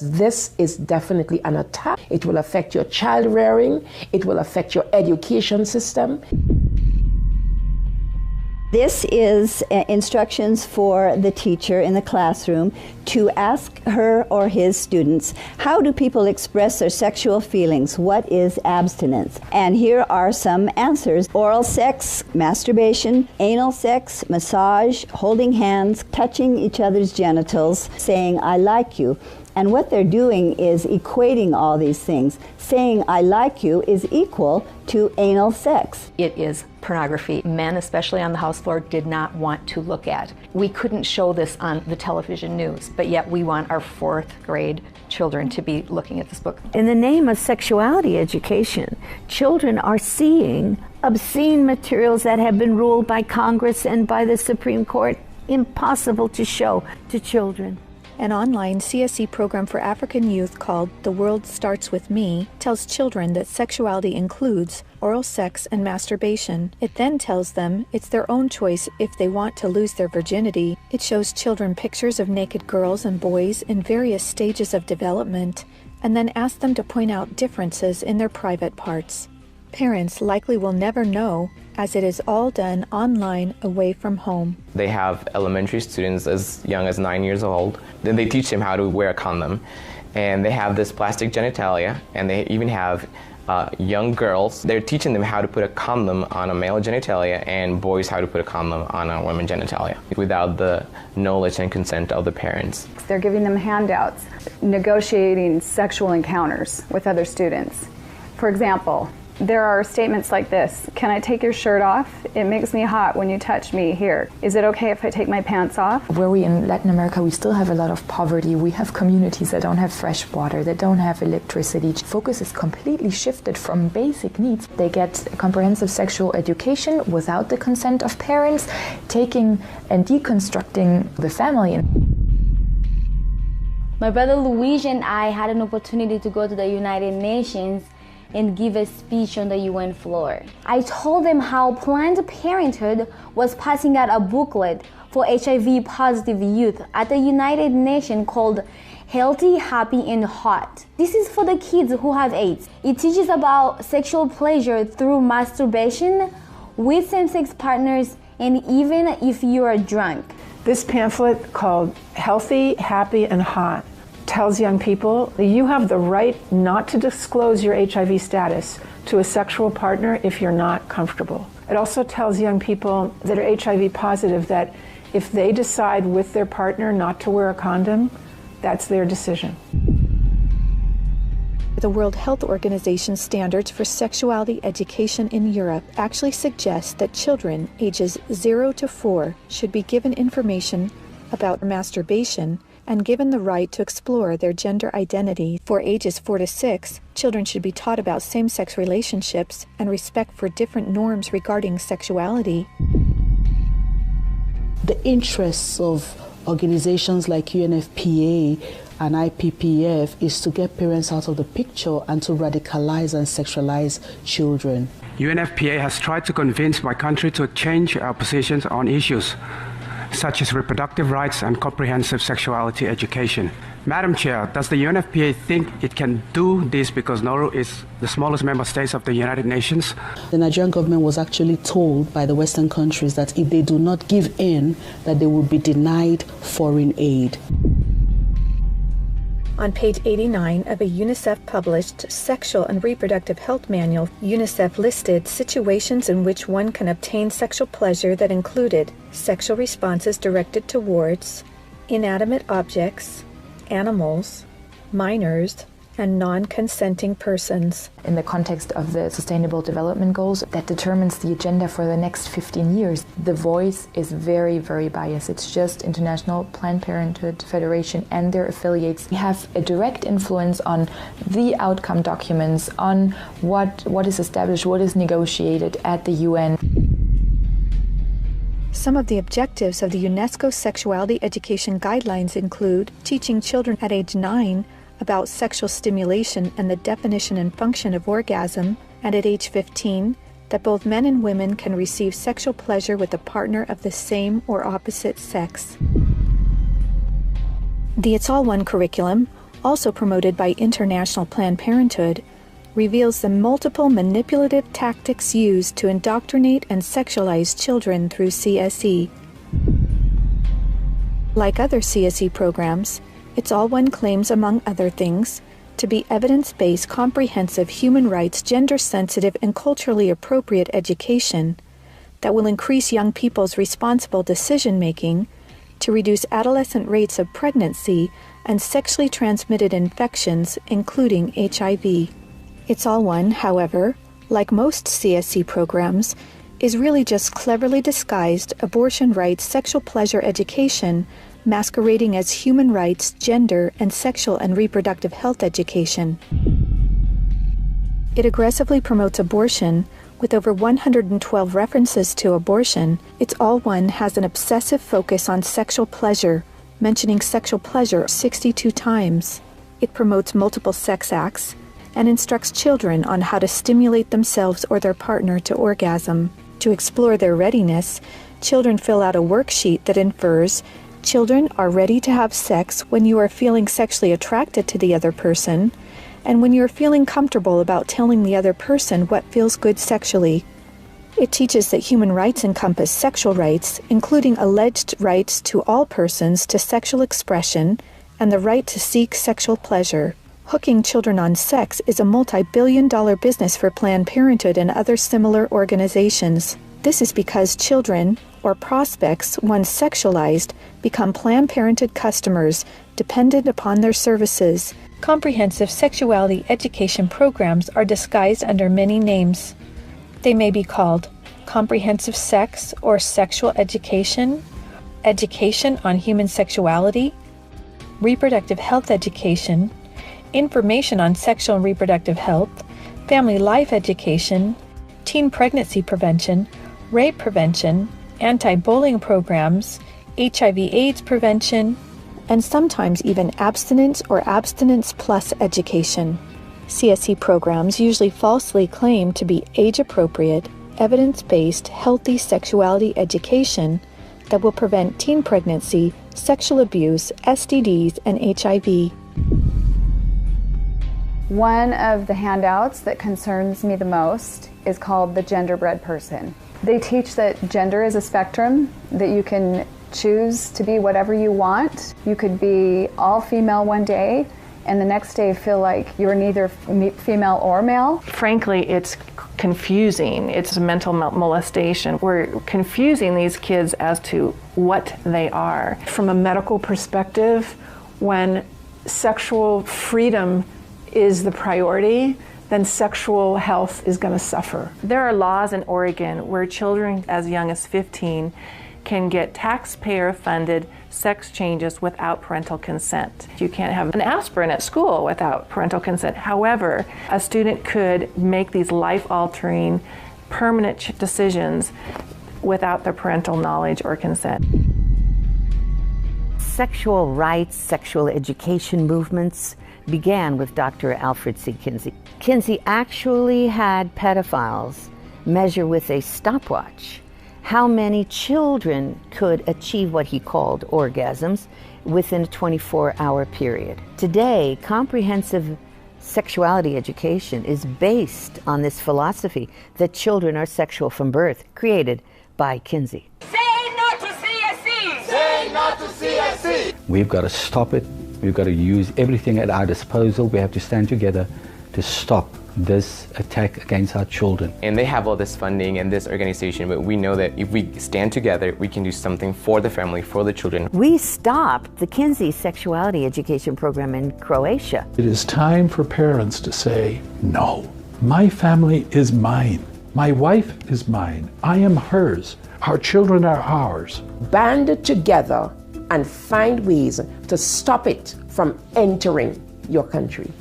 This is definitely an attack. It will affect your child rearing. It will affect your education system. This is instructions for the teacher in the classroom to ask her or his students, how do people express their sexual feelings? What is abstinence? And here are some answers. Oral sex, masturbation, anal sex, massage, holding hands, touching each other's genitals, saying, I like you. And what they're doing is equating all these things. Saying I like you is equal to anal sex. It is pornography. Men, especially on the house floor, did not want to look at. We couldn't show this on the television news, but yet we want our 4th grade children to be looking at this book. In the name of sexuality education, children are seeing obscene materials that have been ruled by Congress and by the Supreme Court impossible to show to children. An online CSE program for African youth called The World Starts With Me tells children that sexuality includes oral sex and masturbation. It then tells them it's their own choice if they want to lose their virginity. It shows children pictures of naked girls and boys in various stages of development, and then asks them to point out differences in their private parts. Parents likely will never know, as it is all done online away from home. They have elementary students as young as 9 years old. Then they teach them how to wear a condom. And they have this plastic genitalia, and they even have young girls. They're teaching them how to put a condom on a male genitalia and boys how to put a condom on a woman genitalia without the knowledge and consent of the parents. They're giving them handouts, negotiating sexual encounters with other students. For example, there are statements like this: can I take your shirt off? It makes me hot when you touch me here. Is it okay if I take my pants off? Where we in Latin America, we still have a lot of poverty. We have communities that don't have fresh water, that don't have electricity. Focus is completely shifted from basic needs. They get comprehensive sexual education without the consent of parents, taking and deconstructing the family. My brother Luigi and I had an opportunity to go to the United Nations and give a speech on the UN floor. I told them how Planned Parenthood was passing out a booklet for HIV positive youth at the United Nations called Healthy, Happy, and Hot. This is for the kids who have AIDS. It teaches about sexual pleasure through masturbation, with same-sex partners, and even if you are drunk. This pamphlet called Healthy, Happy, and Hot tells young people that you have the right not to disclose your HIV status to a sexual partner if you're not comfortable. It also tells young people that are HIV positive that if they decide with their partner not to wear a condom, that's their decision. The World Health Organization standards for sexuality education in Europe actually suggest that children ages 0 to 4 should be given information about masturbation and given the right to explore their gender identity. For ages 4 to 6, children should be taught about same-sex relationships and respect for different norms regarding sexuality. The interests of organizations like UNFPA and IPPF is to get parents out of the picture and to radicalize and sexualize children. UNFPA has tried to convince my country to change our positions on issues such as reproductive rights and comprehensive sexuality education. Madam Chair, does the UNFPA think it can do this because Nauru is the smallest member state of the United Nations? The Nigerian government was actually told by the Western countries that if they do not give in, that they will be denied foreign aid. On page 89 of a UNICEF-published Sexual and Reproductive Health Manual, UNICEF listed situations in which one can obtain sexual pleasure that included sexual responses directed towards inanimate objects, animals, minors, and non-consenting persons. In the context of the Sustainable Development Goals that determines the agenda for the next 15 years, the voice is very, very biased. It's just International Planned Parenthood Federation and their affiliates have a direct influence on the outcome documents, on what is established, what is negotiated at the UN. Some of the objectives of the UNESCO Sexuality Education Guidelines include teaching children at age 9 about sexual stimulation and the definition and function of orgasm, and at age 15, that both men and women can receive sexual pleasure with a partner of the same or opposite sex. The It's All One curriculum also promoted by International Planned Parenthood, reveals the multiple manipulative tactics used to indoctrinate and sexualize children through CSE. Like other CSE programs, It's All One claims, among other things, to be evidence-based, comprehensive, human rights, gender-sensitive, and culturally appropriate education that will increase young people's responsible decision-making, to reduce adolescent rates of pregnancy and sexually transmitted infections, including HIV. It's All One, however, like most CSE programs, is really just cleverly disguised abortion rights, sexual pleasure education, masquerading as human rights, gender, and sexual and reproductive health education. It aggressively promotes abortion. With over 112 references to abortion, It's All One has an obsessive focus on sexual pleasure, mentioning sexual pleasure 62 times. It promotes multiple sex acts and instructs children on how to stimulate themselves or their partner to orgasm. To explore their readiness, children fill out a worksheet that infers children are ready to have sex when you are feeling sexually attracted to the other person, and when you're feeling comfortable about telling the other person what feels good sexually. It teaches that human rights encompass sexual rights, including alleged rights to all persons to sexual expression and the right to seek sexual pleasure. Hooking children on sex is a multi-billion-dollar business for Planned Parenthood and other similar organizations. This is because children, or prospects, once sexualized, become Planned Parenthood customers, dependent upon their services. Comprehensive sexuality education programs are disguised under many names. They may be called comprehensive sex or sexual education, education on human sexuality, reproductive health education, information on sexual and reproductive health, family life education, teen pregnancy prevention, rape prevention, anti-bullying programs, HIV/AIDS prevention, and sometimes even abstinence or abstinence plus education. CSE programs usually falsely claim to be age-appropriate, evidence-based, healthy sexuality education that will prevent teen pregnancy, sexual abuse, STDs, and HIV. One of the handouts that concerns me the most is called the Genderbread Person. They teach that gender is a spectrum, that you can choose to be whatever you want. You could be all female one day and the next day feel like you're neither female or male. Frankly, it's confusing. It's mental molestation. We're confusing these kids as to what they are. From a medical perspective, when sexual freedom is the priority, then sexual health is going to suffer. There are laws in Oregon where children as young as 15 can get taxpayer-funded sex changes without parental consent. You can't have an aspirin at school without parental consent. However, a student could make these life-altering, permanent decisions without their parental knowledge or consent. Sexual rights, sexual education movements began with Dr. Alfred C. Kinsey. Kinsey actually had pedophiles measure with a stopwatch how many children could achieve what he called orgasms within a 24-hour period. Today, comprehensive sexuality education is based on this philosophy that children are sexual from birth, created by Kinsey. Say no to CSE! Say no to CSE! We've got to stop it. We've got to use everything at our disposal. We have to stand together to stop this attack against our children. And they have all this funding and this organization, but we know that if we stand together, we can do something for the family, for the children. We stopped the Kinsey sexuality education program in Croatia. It is time for parents to say, no, my family is mine. My wife is mine. I am hers. Our children are ours. Band together and find ways to stop it from entering your country.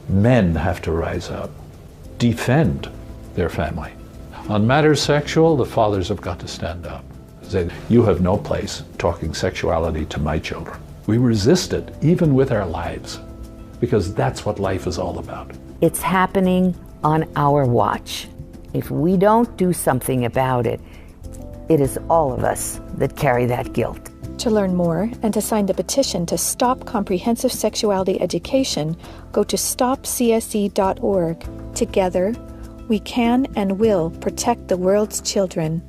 Men have to rise up, defend their family. On matters sexual, the fathers have got to stand up. Say, you have no place talking sexuality to my children. We resist it, even with our lives, because that's what life is all about. It's happening on our watch. If we don't do something about it, it is all of us that carry that guilt. To learn more and to sign the petition to stop comprehensive sexuality education, go to stopcse.org. Together, we can and will protect the world's children.